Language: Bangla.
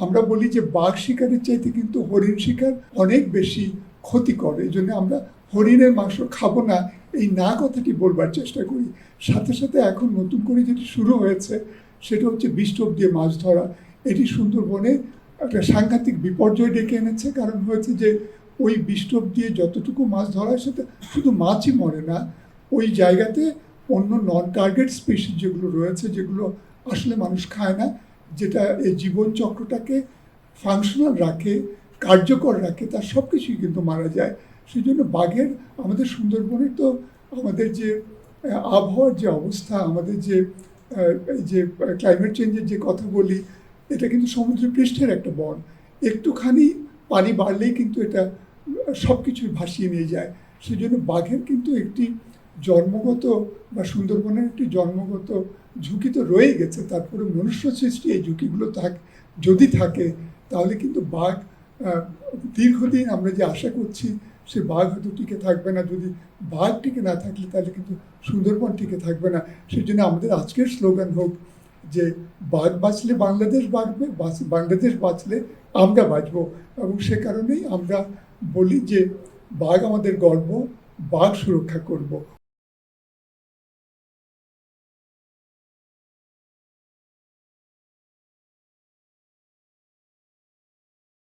আমরা বলি যে বাঘ শিকারের চাইতে কিন্তু হরিণ শিকার অনেক বেশি ক্ষতিকর, এই জন্য আমরা হরিণের মাংস খাবো না, এই না কথাটি বলবার চেষ্টা করি। সাথে সাথে এখন নতুন করে যেটি শুরু হয়েছে সেটা হচ্ছে বিষটোপ দিয়ে মাছ ধরা। এটি সুন্দরবনে একটা সাংঘাতিক বিপর্যয় ডেকে এনেছে, কারণ হয়েছে যে ওই বিষটোপ দিয়ে যতটুকু মাছ ধরা হয় সেটা শুধু মাছই মরে না, ওই জায়গাতে অন্য নন টার্গেট স্পিসিস যেগুলো রয়েছে, যেগুলো আসলে মানুষ খায় না, যেটা এই জীবন চক্রটাকে ফাংশনাল রাখে, কার্যকর রাখে, তার সব কিছুই কিন্তু মারা যায়। সেই জন্য বাঘের, আমাদের সুন্দরবনের তো আমাদের যে আবহাওয়ার যে অবস্থা, আমাদের যে এই যে ক্লাইমেট চেঞ্জের যে কথা বলি, এটা কিন্তু সমুদ্র পৃষ্ঠের একটা বন, একটুখানি পানি বাড়লেই কিন্তু এটা সব কিছুই ভাসিয়ে নিয়ে যায়। সেই জন্য বাঘের কিন্তু একটি জন্মগত বা সুন্দরবনের একটি জন্মগত ঝুঁকি তো রয়ে গেছে, তারপরে মনুষ্য সৃষ্টি এই ঝুঁকিগুলো যদি থাকে তাহলে কিন্তু বাঘ দীর্ঘদিন আমরা যে আশা করছি সে বাঘ হয়তো টিকে থাকবে না। যদি বাঘ টিকে না থাকলে তাহলে কিন্তু সুন্দরবন টিকে থাকবে না। সেই জন্য আমাদের আজকের স্লোগান হোক যে বাঘ বাঁচলে বাংলাদেশ বাঁচবে, বাংলাদেশ বাঁচলে আমরা বাঁচবো। এবং সে কারণেই আমরা বলি যে বাঘ আমাদের গর্ব, বাঘ সুরক্ষা করব।